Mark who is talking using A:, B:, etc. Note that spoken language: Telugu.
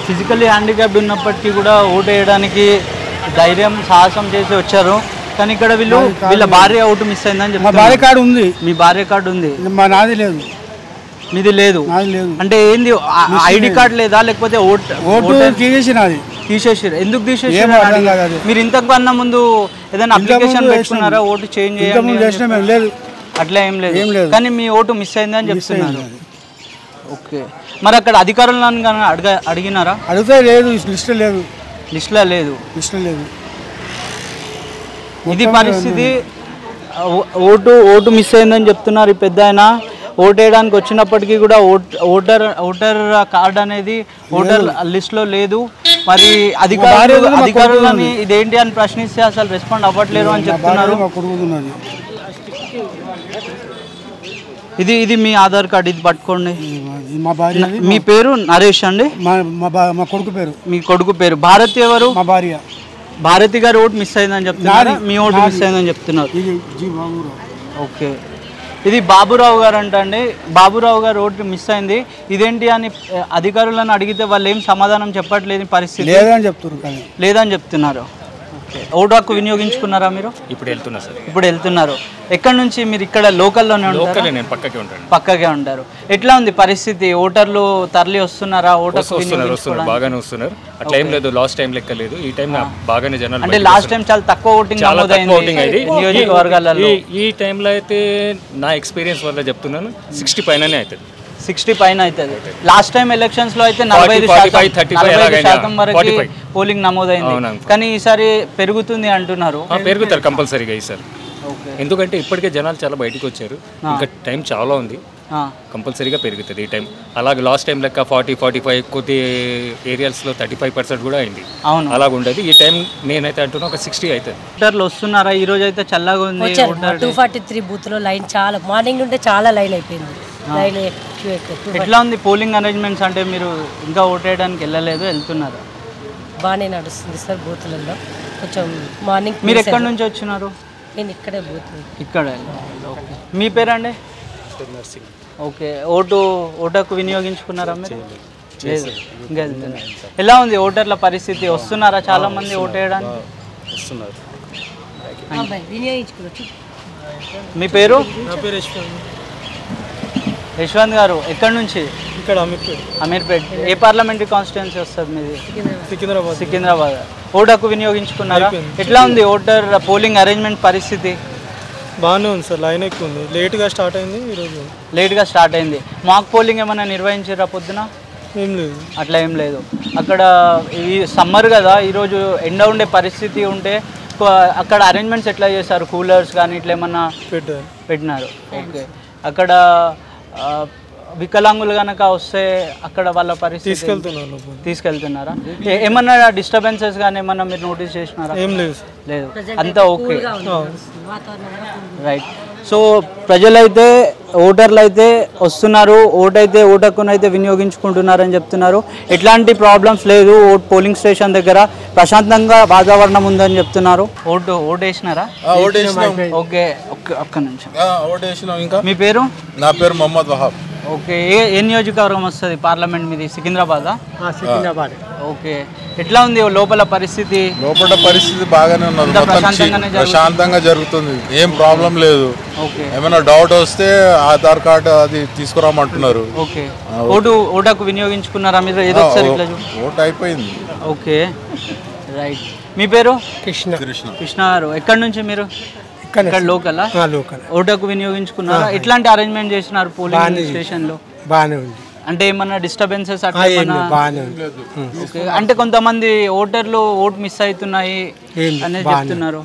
A: ఫిజికల్లీ హ్యాండిక్యాప్డ్ ఉన్నప్పటికీ కూడా ఓటు వేయడానికి ధైర్యం సాహసం చేసి వచ్చారు. కానీ ఇక్కడ వీళ్ళ భార్య ఓటు మిస్ అయిందని చెప్పి.
B: భార్య కార్డు ఉంది.
A: మీ భార్య కార్డు ఉంది,
B: నాది లేదు.
A: మీది లేదు అంటే ఏంది? ఐడి కార్డు లేదా లేకపోతే ఓటు తీసేసారు? ఎందుకు తీసేసారు? మీరు ఇంతకన్నా ముందు ఏదైనా అప్లికేషన్ పెట్టుకున్నారా ఓటు చేంజ్ చేయాలి? అట్లా ఏం లేదు, కానీ మీ ఓటు మిస్ అయింది అని చెప్తున్నారు. ఓకే, మరి అక్కడ అధికారులను అడిగినారా?
B: అడిగితే లేదు, లిస్టులో లేదు.
A: ఇది పరిస్థితి. ఓటు మిస్ అయిందని చెప్తున్నారు. ఈ పెద్ద ఆయన ఓటు వేయడానికి వచ్చినప్పటికీ కూడా ఓటర్ కార్డ్ అనేది ఓటర్ లిస్ట్లో లేదు. మరి అధికారులని ఇదేంటి అని ప్రశ్నిస్తే అసలు రెస్పాండ్ అవ్వట్లేరు అని చెప్తున్నారు. ఇది మీ ఆధార్ కార్డు, ఇది పట్టుకోండి. మీ పేరు నరేష్ అండి?
B: మా కొడుకు పేరు.
A: మీ కొడుకు పేరు భారతి. ఎవరు?
B: మా భార్య.
A: భారతి గారు ఓటు మిస్ అయిందని చెప్తున్నారు, మీ ఓటు మిస్ అయిందని చెప్తున్నారు. ఓకే, ఇది బాబురావు గారు అంటండి. బాబురావు గారు ఓటు మిస్ అయింది, ఇదేంటి అని అధికారులను అడిగితే వాళ్ళు ఏం సమాధానం చెప్పట్లేదు. పరిస్థితి లేదని చెప్తున్నారు. ఓటు హక్కు వినియోగించుకున్నారా మీరు? ఇప్పుడు వెళ్తున్నారు. ఎక్కడి నుంచి మీరు? ఇక్కడ లోకల్లోనే ఉంటారు? పక్కకే ఉంటారు. ఎట్లా ఉంది పరిస్థితి? ఓటర్లు తరలి వస్తున్నారా?
C: బాగానే వస్తున్నారు, అట్లా ఏం లేదు. లాస్ట్ టైం లెక్క లేదు, ఈ టైం బాగానే జనాలు.
A: అంటే లాస్ట్ టైం చాలా తక్కువ ఓటింగ్ నియోజకవర్గాలలో.
C: ఈ టైంలో అయితే నా ఎక్స్పీరియన్స్ వల్ల చెప్తున్నాను 60 పైననే అవుతుంది.
A: 60 పైన అవుతుంది. లాస్ట్ టైం ఎలక్షన్స్ లో అయితే 45% వరకు పోలింగ్ నమోదైంది, కానీ ఈసారి పెరుగుతుంది అంటున్నారు.
C: పెరుగుతారు కంపల్సరీగా ఈసారి, ఎందుకంటే ఇప్పటికే జనాలు చాలా బయటకు వచ్చారు. ఇంకా టైం చాలా ఉంది, కంపల్సరీగా పెరుగుతుంది ఈ టైం. అలాగే లాస్ట్ టైం లెక్క 40-45 కొద్ది ఏరియాస్లో 35% కూడా అయింది. అలాగ ఉండదు ఈ టైం. నేనైతే అంటున్నా ఒక 60 అవుతుంది.
A: ఓటర్లు వస్తున్నారా? ఈ రోజు అయితే చల్లగా ఉంది.
D: 243 బూత్ లో లైన్ చాలా మార్నింగ్ నుండి చాలా లైన్ అయిపోయింది.
A: ఎట్లా ఉంది పోలింగ్ అరేంజ్మెంట్స్? అంటే మీరు ఇంకా ఓట్ వేయడానికి వెళ్ళలేదు, వెళ్తున్నారు?
D: బాగానే నడుస్తుంది సార్ బూత్లలో. కొంచెం మార్నింగ్.
A: మీరు ఎక్కడి నుంచి వచ్చినారు?
D: నేను ఇక్కడే బూత్.
A: ఇక్కడ. మీ పేరండి? ఓకే, ఓటుకు వినియోగించుకున్నారా మీరు? లేదు, ఇంకా వెళ్తున్నారు. ఎలా ఉంది ఓటర్ల పరిస్థితి? వస్తున్నారా చాలా మంది ఓటు వేయడానికి? మీ పేరు? యశ్వంత్ గారు. ఎక్కడి నుంచి?
B: ఇక్కడ
A: అమీర్పేట్. ఏ పార్లమెంటరీ కాన్స్టిట్యున్సీ వస్తుంది మీది? సికింద్రాబాద్. ఓటుకు వినియోగించుకున్నారా? ఎట్లా ఉంది ఓటర్ పోలింగ్ అరేంజ్మెంట్ పరిస్థితి?
B: బాగానే ఉంది సార్, లైన్ ఎక్కువ ఉంది. లేట్గా స్టార్ట్ అయింది ఈరోజు.
A: లేట్గా స్టార్ట్ అయింది. మాక్ పోలింగ్ ఏమైనా నిర్వహించారా పొద్దున?
B: ఏం లేదు,
A: అట్లా ఏం లేదు. అక్కడ ఈ సమ్మర్ కదా, ఈరోజు ఎండ ఉండే పరిస్థితి ఉంటే అక్కడ అరేంజ్మెంట్స్ ఎట్లా చేశారు? కూలర్స్ కానీ ఇట్లా ఏమన్నా పెట్టినారు? ఓకే, అక్కడ వికలాంగులు కనుక వస్తే అక్కడ వాళ్ళ పరిస్థితి తీసుకెళ్తున్నారా? ఏమన్నా డిస్టర్బెన్సెస్ కానీ ఏమన్నా మీరు నోటీస్ చేసినారా?
B: ఏం లేదు,
A: అంతా ఓకే, రైట్. సో ప్రజలైతే ఓటర్లు అయితే వస్తున్నారు, ఓటు హక్కునైతే వినియోగించుకుంటున్నారని చెప్తున్నారు. ఎట్లాంటి ప్రాబ్లమ్స్ లేదు. పోలింగ్ స్టేషన్ దగ్గర ప్రశాంతంగా వాతావరణం ఉందని చెప్తున్నారు. ఓటు వేసినారా? ఓకే, ఒక్క నిమిషం. మీ పేరు?
E: నా పేరు మొహమ్మద్ వహాబ్.
A: ఓకే, ఏ నియోజకవర్గం వస్తుంది పార్లమెంట్ మీది? సికింద్రాబాదా?
B: సికింద్రాబాద్.
A: ఓకే, ఎట్లా ఉంది లోపల పరిస్థితి?
E: లోపల పరిస్థితి బాగానే ఉన్నది, ప్రశాంతంగా జరుగుతుంది, ఏం ప్రాబ్లం లేదు. ఏమైనా డౌట్ వస్తే ఆధార్ కార్డు అది తీసుకురామంటున్నారు.
A: ఓకే, ఓటుకు వినియోగించుకున్నారా మీరు? ఏదో
E: ఓటు అయిపోయింది.
A: Okay, right. మీ పేరు? కృష్ణ గారు. ఎక్కడి నుంచి మీరు? ఇక్కడ లోకల్. ఓటుకు వినియోగించుకున్నారా? ఎట్లాంటి అరేంజ్మెంట్ చేసినారు పోలింగ్ స్టేషన్ లో?
B: బాగానే ఉంది.
A: అంటే ఏమన్నా డిస్టర్బెన్సెస్ అంటే కొంతమంది ఓటర్లు ఓటు మిస్ అవుతున్నాయి అనేది చెప్తున్నారు.